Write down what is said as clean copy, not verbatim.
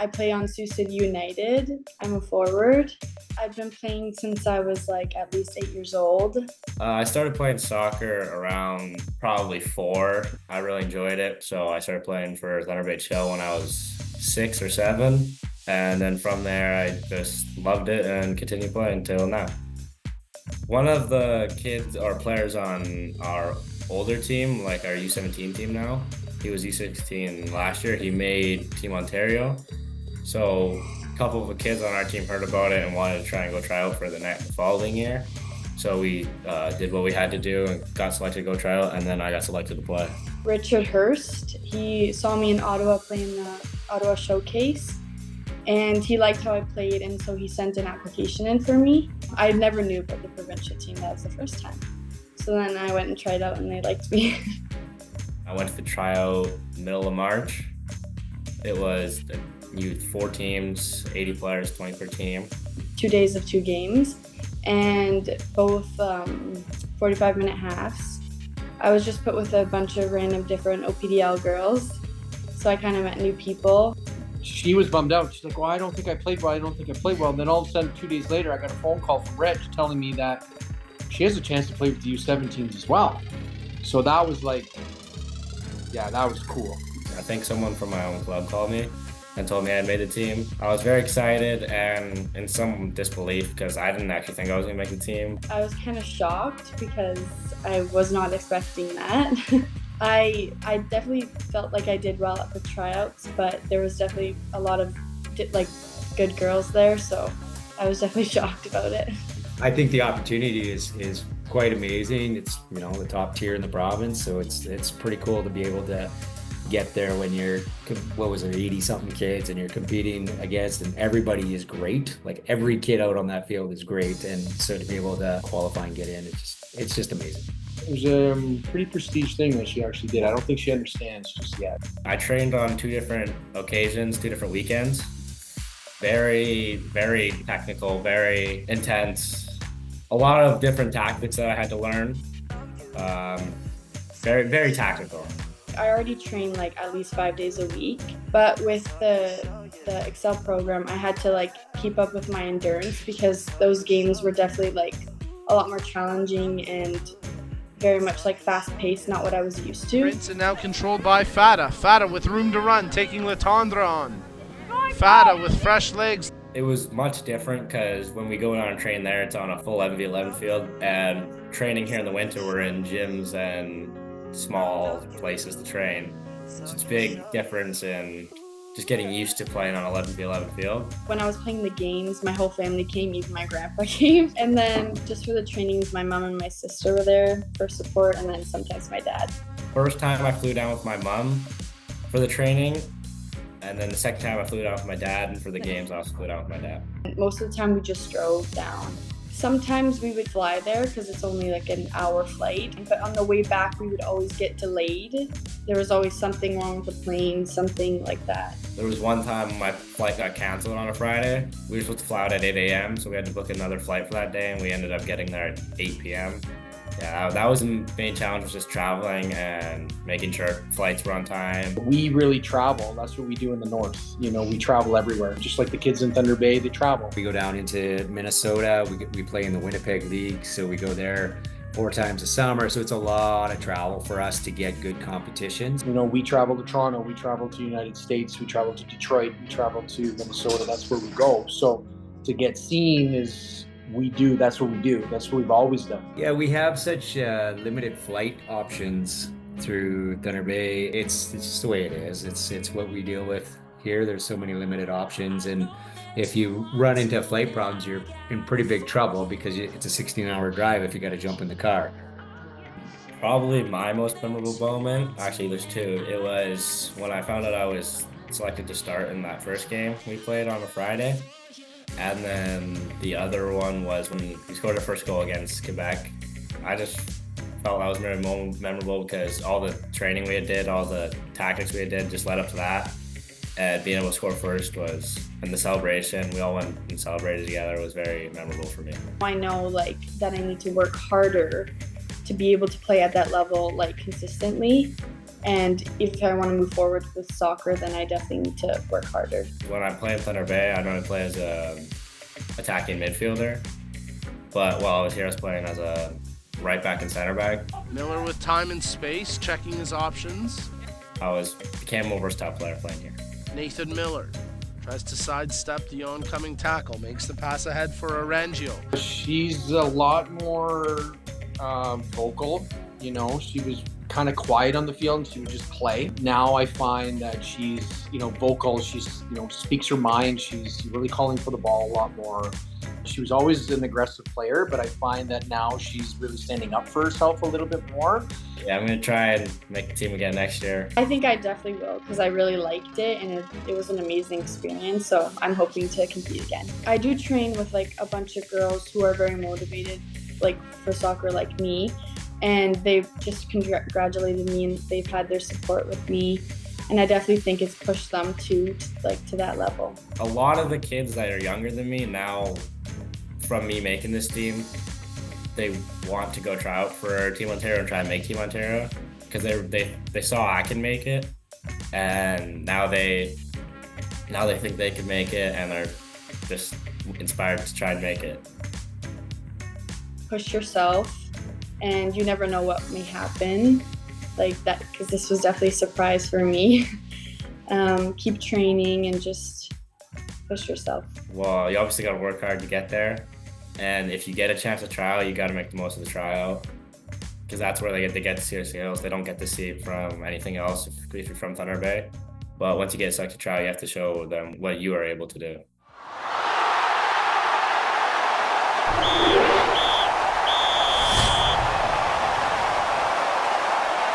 I play on Sioux City United. I'm a forward. I've been playing since I was like at least 8 years old. I started playing soccer around probably 4. I really enjoyed it, so I started playing for Thunder Bay Xcel when I was 6 or 7, and then from there I just loved it and continued playing until now. One of the kids or players on our older team, like our U17 team now, he was U16 last year. He made Team Ontario, so a couple of the kids on our team heard about it and wanted to try out for the following year. So we did what we had to do and got selected to go try out, and then I got selected to play. Richard Hurst, he saw me in Ottawa playing the Ottawa Showcase, and he liked how I played, and so he sent an application in for me. I never knew about the provincial team. That was the first time. So then I went and tried out, and they liked me. I went to the tryout middle of March. It was 4 teams, 80 players, 20 per team. 2 days of 2 games, and both 45-minute halves. I was just put with a bunch of random different OPDL girls, so I kind of met new people. She was bummed out. She's like, well, I don't think I played well. And then all of a sudden, 2 days later, I got a phone call from Reg telling me that she has a chance to play with the U17s as well. So that was like, yeah, that was cool. I think someone from my own club called me and told me I had made the team. I was very excited and in some disbelief because I didn't actually think I was going to make the team. I was kind of shocked because I was not expecting that. I definitely felt like I did well at the tryouts, but there was definitely a lot of good girls there, so I was definitely shocked about it. I think the opportunity is quite amazing. It's, you know, the top tier in the province, so it's pretty cool to be able to get there when you're, 80 something kids and you're competing against, and everybody is great. Like every kid out on that field is great, and so to be able to qualify and get in, it's just amazing. It was a pretty prestige thing that she actually did. I don't think she understands just yet. I trained on 2 different occasions, 2 different weekends. Very, very technical, very intense. A lot of different tactics that I had to learn. Very, very tactical. I already trained like at least 5 days a week, but with the Xcel program, I had to keep up with my endurance because those games were definitely a lot more challenging and very much fast-paced, not what I was used to. Prince and now controlled by Fada. Fada with room to run, taking Latondra on. Fada with fresh legs. It was much different because when we go out and train there, it's on a full 11v11 field, and training here in the winter, we're in gyms and small places to train. So it's a big difference in just getting used to playing on 11v11 field. When I was playing the games, my whole family came, even my grandpa came. And then just for the trainings, my mom and my sister were there for support, and then sometimes my dad. First time I flew down with my mom for the training, and then the second time I flew down with my dad, and for the games I also flew down with my dad. Most of the time we just drove down. Sometimes we would fly there because it's only an hour flight, but on the way back we would always get delayed. There was always something wrong with the plane, something like that. There was one time my flight got canceled on a Friday. We were supposed to fly out at 8 a.m., so we had to book another flight for that day, and we ended up getting there at 8 p.m. Yeah, that was the main challenge, was just traveling and making sure flights were on time. We really travel. That's what we do in the north. You know, we travel everywhere. Just like the kids in Thunder Bay, they travel. We go down into Minnesota. We play in the Winnipeg League, so we go there 4 times a summer. So it's a lot of travel for us to get good competitions. You know, we travel to Toronto, we travel to the United States, we travel to Detroit, we travel to Minnesota. That's where we go. So to get seen that's what we do. That's what we've always done. Yeah, we have such limited flight options through Thunder Bay. It's just the way it is. It's what we deal with here. There's so many limited options, and if you run into flight problems, you're in pretty big trouble because it's a 16-hour drive if you got to jump in the car. Probably my most memorable moment, actually there's 2. It was when I found out I was selected to start in that first game we played on a Friday. And then the other one was when we scored our first goal against Quebec. I just felt that was very memorable because all the training we did, all the tactics we did just led up to that. And being able to score first and the celebration, we all went and celebrated together, was very memorable for me. I know that I need to work harder to be able to play at that level consistently. And if I want to move forward with soccer, then I definitely need to work harder. When I play in Thunder Bay, I normally play as a attacking midfielder. But while I was here, I was playing as a right back and center back. Miller with time and space, checking his options. Became a more versatile player playing here. Nathan Miller tries to sidestep the oncoming tackle, makes the pass ahead for Arangio. She's a lot more vocal. You know, she was kind of quiet on the field and she would just play. Now I find that she's, vocal. She's, speaks her mind. She's really calling for the ball a lot more. She was always an aggressive player, but I find that now she's really standing up for herself a little bit more. Yeah, I'm going to try and make the team again next year. I think I definitely will because I really liked it and it was an amazing experience. So I'm hoping to compete again. I do train with like a bunch of girls who are very motivated like for soccer like me. And they've just congratulated me and they've had their support with me. And I definitely think it's pushed them to that level. A lot of the kids that are younger than me now, from me making this team, they want to go try out for Team Ontario and try and make Team Ontario because they saw I can make it, and now they think they can make it and they're just inspired to try and make it. Push yourself, and you never know what may happen, like that, because this was definitely a surprise for me. Keep training and just push yourself. Well, you obviously got to work hard to get there. And if you get a chance to try out, you got to make the most of the tryout because that's where they get to see your skills. They don't get to see it from anything else if you're from Thunder Bay. But once you get selected to try, you have to show them what you are able to do.